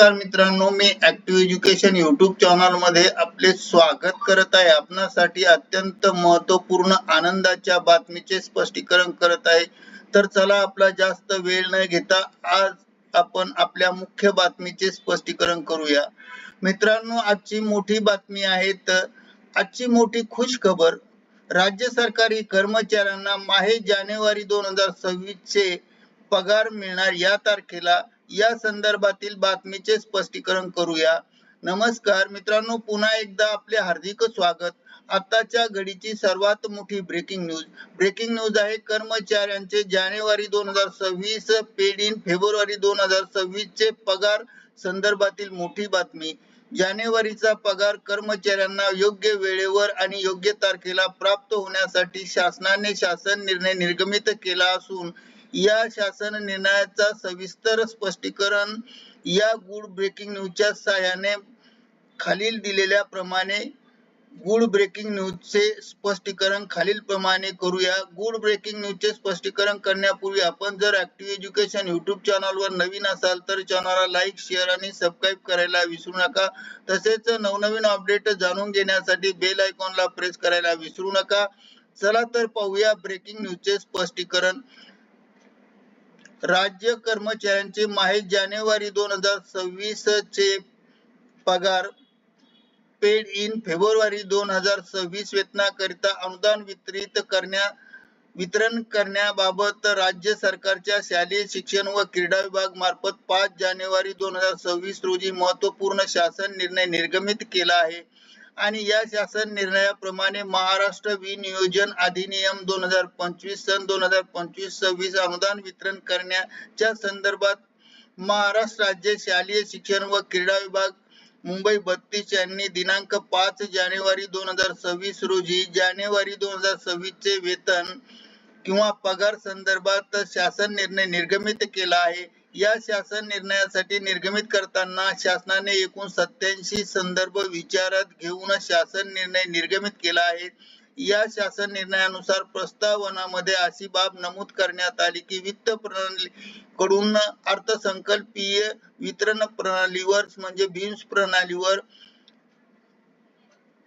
नमस्कार मित्रांनो, मी active education YouTube channel मध्ये आपले स्वागत करत आहे। आपणासाठी अत्यंत महत्त्वपूर्ण आनंदाच्या बातमीचे स्पष्टीकरण करत आहे। तर चला आपला जास्त वेळ न घेता आज आपण आपल्या मुख्य बातमीचे स्पष्टीकरण करूया। मित्रांनो, आजची मोठी बातमी आहे। तर आजची मोठी खुश खबर, राज्य सरकारी कर्मचाऱ्यांना माहे जानेवारी 2026 चे पगार मिळणार या तारखेला या संदर्भातील बातमीचे स्पष्टीकरण करूया। नमस्कार मित्रांनो, पुन्हा एकदा आपले हार्दिक स्वागत। आताच्या घडीची सर्वात मोठी ब्रेकिंग न्यूज आहे। कर्मचाऱ्यांचे जानेवारी 2026 पेड इन फेब्रुवारी 2026 चे पगार संदर्भातील मोठी बातमी। जानेवारीचा पगार कर्मचाऱ्यांना योग्य वेळेवर आणि योग्य तारखेला प्राप्त होण्यासाठी शासनाने शासन निर्णय निर्गमित केला असून या शासन निर्णयाचा सविस्तर स्पष्टीकरण या गुड ब्रेकिंग न्यूजच्या सहाय्याने खालील दिलेल्या प्रमाणे गुड ब्रेकिंग न्यूजचे स्पष्टीकरण खालील प्रमाणे करूया। गुड ब्रेकिंग न्यूजचे स्पष्टीकरण करण्यापूर्वी आपण जर ऍक्टिव्ह एज्युकेशन यूट्यूब चॅनलवर नवीन असाल तर चॅनलला लाईक, शेअर आणि सबस्क्राईब करायला विसरू नका। तसेच नवनवीन अपडेट जाणून घेण्यासाठी बेल आयकॉनला प्रेस करायला विसरू नका। चला तर पाहूया ब्रेकिंग न्यूजचे स्पष्टीकरण। राज्य कर्मचाऱ्यांचे माहे जानेवारी 2026 चे पगार पेड इन फेब्रुवारी 2026 वेतनाकरिता अनुदान वितरण करण्याबाबत राज्य सरकारच्या शालेय शिक्षण व क्रीडा विभाग मार्फत 5 जानेवारी 2026 रोजी महत्त्वपूर्ण शासन निर्णय निर्गमित केला आहे आणि या शासन निर्णयाप्रमाणे महाराष्ट्र विनियोजन अधिनियम 2025 सन 2025-26 अनुदान वितरण करण्याच्या संदर्भात महाराष्ट्र राज्य शालेय शिक्षण व क्रीडा विभाग मुंबई 32 यांनी दिनांक 5 जानेवारी 2026 रोजी जानेवारी 2026 चे वेतन किंवा पगार संदर्भात शासन निर्णय निर्गमित केला आहे। या शासन निर्णयासाठी निर्गमित करताना शासनाने एकूण 87 संदर्भ विचारात घेऊन शासन निर्णय निर्गमित केला आहे। या शासन निर्णयानुसार प्रस्तावनामध्ये अशी बाब नमूद करण्यात आली की वित्त प्रणालीकडून अर्थसंकल्पीय वितरण प्रणालीवर म्हणजे बीम्स प्रणालीवर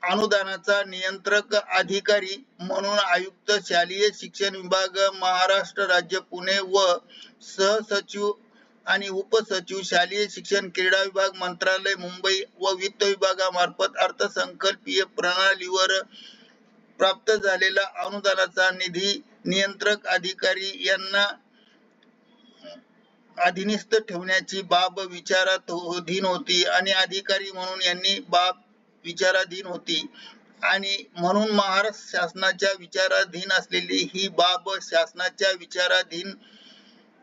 अनुदानाचा नियंत्रक अधिकारी म्हणून आयुक्त शालेय शिक्षण विभाग महाराष्ट्र राज्य पुणे व सहसचिव आणि उपसचिव शालेय शिक्षण क्रीडा विभाग मंत्रालय मुंबई व वित्त विभागामार्फत अर्थसंकल्पीय प्रणालीवर प्राप्त झालेला अनुदानाचा निधी नियंत्रक अधिकारी यांना अधीनस्थ ठेवण्याची बाब विचाराधीन होती आणि अधिकारी म्हणून यांनी बाब विचाराधीन होती आणि म्हणून महाराष्ट्र शासनाच्या विचाराधीन असलेली ही बाब शासनाच्या विचाराधीन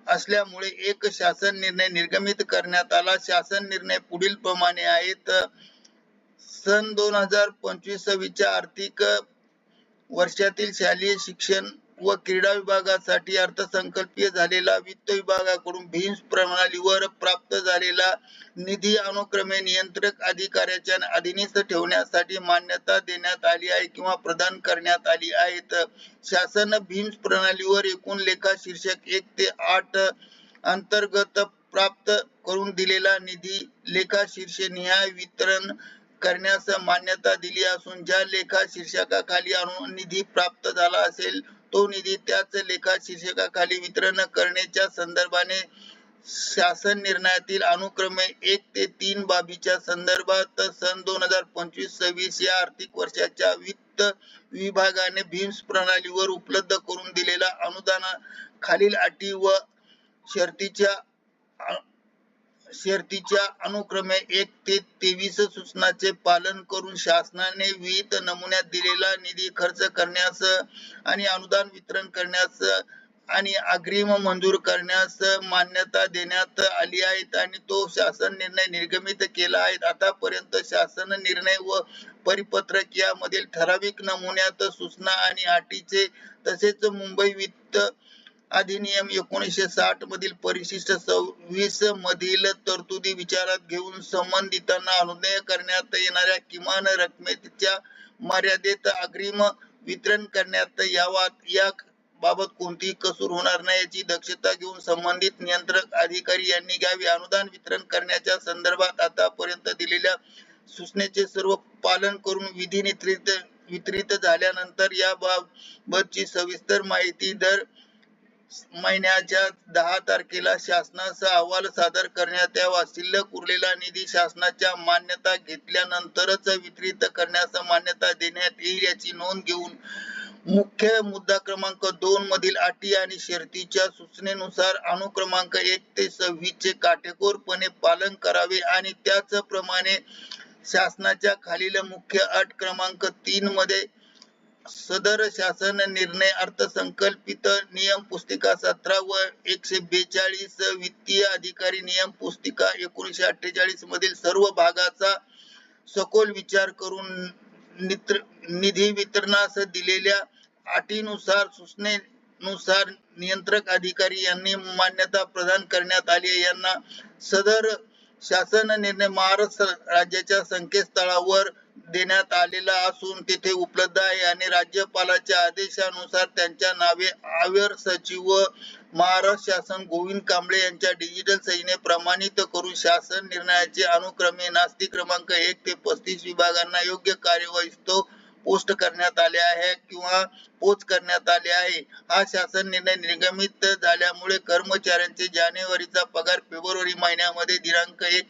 असल्यामुळे एक शासन निर्णय निर्गमित करण्यात आला। शासन निर्णय पुढील प्रमाणे आहेत। सन 2025-26 च्या आर्थिक वर्षातील शालेय शिक्षण व क्रीडा विभागासाठी अर्थसंकल्पीय झालेला वित्त विभागाकडून बीम्स प्रणालीवर प्राप्त झालेला निधी अनुक्रमे नियंत्रक अधिकाऱ्याच्या अधीनस्थ ठेवण्यासाठी मान्यता देण्यात आली आहे किंवा प्रदान करण्यात आली आहेत। शासन बीम्स प्रणालीवर एकूण लेखा शीर्षक 1 ते 8 अंतर्गत प्राप्त करून दिलेला निधी लेखा शीर्षनिहाय वितरण करण्यास मान्यता दिली असून ज्या लेखा शीर्षकाखाली निधी प्राप्त झाला असेल तो निधी त्याच लेखा शीर्षकाखाली वितरण करण्याच्या संदर्भाने शासन निर्णयातील अनुक्रमे 1 ते 3 बाबीच्या संदर्भात सन 2025-26 या आर्थिक वर्षाच्या वित्त विभागाने बीम्स प्रणालीवर उपलब्ध करून दिलेला अनुदान खालील अटी व शर्तीच्या अनुक्रमे 1 ते 23 सूचनांचे पालन करून शासनाने विहित नमुन्यात दिलेला निधी खर्च करण्यास आणि अनुदान वितरण करण्यास आणि अग्रिम मंजूर करण्यास मान्यता देण्यात आली आहे आणि तो शासन निर्णय निर्गमित केला आहे। आतापर्यंत शासन निर्णय व परिपत्रक यामधील ठराविक नमुन्यात सूचना आणि अटीचे तसेच मुंबई वित्त अधिनियम 1960 मधील परिशिष्ट 26 मधील तरतुदी विचारात घेऊन संबंधितांना अनुज्ञेय करण्यात येणाऱ्या किमान रकमेच्या मर्यादेत अग्रिम वितरण करण्यात यावा या बाबत कोणतीही कसूर होणार नाही याची दक्षता घेऊन संबंधित नियंत्रक अधिकारी यांनी घ्यावी. अनुदान वितरण करण्याच्या संदर्भात आतापर्यंत दिलेल्या सूचनेचे सर्व पालन करून वितरित झाल्यानंतर याबाबतची सविस्तर माहिती दर महिन्याच्या 10 तारखेला शासनास अहवाल सादर करण्यात यावा. शिल्लक उरलेला निधी शासनाच्या मान्यता घेतल्यानंतरच वितरित करण्यास मान्यता देण्यात येईल याची नोंद घेऊन मुख्य मुद्दा क्रमांक 2 मधील अटी आणि शर्तीच्या सूचनेनुसार अनुक्रमांक 1 ते 26 चे काटेकोरपणे पालन करावे आणि त्याचप्रमाणे शासनाच्या खालील मुख्य अट क्रमांक 3 मध्ये सदर शासन निर्णय अर्थसंकल्पित नियम पुस्तिका 17 व 142 वित्तीय अधिकारी नियम पुस्तिका 1948 मधील सर्व भागाचा सखोल विचार करून निधी वितरणास दिलेल्या अटीनुसार सूचनेनुसार नियंत्रक अधिकारी यांनी मान्यता प्रदान करण्यात आली. यांना सदर शासन निर्णय महाराष्ट्र राज्याच्या संकेतस्थळावर देण्यात आलेला असून तेथे उपलब्ध आहे आणि राज्यपालाच्या आदेशानुसार त्यांच्या नावे आयकर सचिव व महाराष्ट्र शासन गोविंद कांबळे यांच्या डिजिटल सहीने प्रमाणित करून शासन निर्णयाचे अनुक्रमे नास्ती क्रमांक 1 ते 35 विभागांना योग्य कार्यवाहीस्तव पोस्ट करण्यात आले आहे किंवा पोच करण्यात आले आहे. हा शासन निर्णय निर्गमित झाल्यामुळे कर्मचाऱ्यांचे जानेवारीचा पगार फेब्रुवारी महिन्यामध्ये दिनांक 1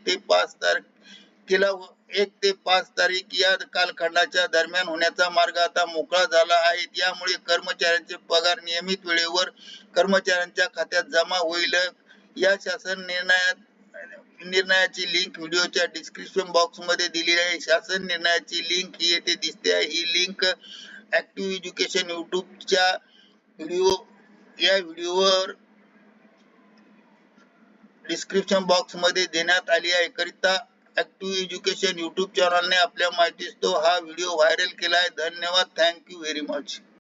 ते 5 तारीख या कालखंडाच्या दरम्यान होण्याचा मार्ग आता मोकळा झाला आहे. यामुळे कर्मचाऱ्यांचे पगार नियमित वेळेवर कर्मचाऱ्यांच्या खात्यात जमा होईल. या शासन निर्णयाची लिंक व्हिडिओच्या डिस्क्रिप्शन बॉक्स मध्ये दिलेली आहे. शासन निर्णयाची लिंक ही येथे दिसते आहे. ही लिंक ऍक्टिव्ह एज्युकेशन युट्यूबच्या व्हिडिओवर डिस्क्रिप्शन बॉक्स मध्ये देण्यात आली आहे. करिता ऍक्टिव्ह एज्युकेशन युट्यूब चॅनलने आपल्या माहितीस्तव हा व्हिडिओ व्हायरल केला आहे. धन्यवाद. Thank you very much.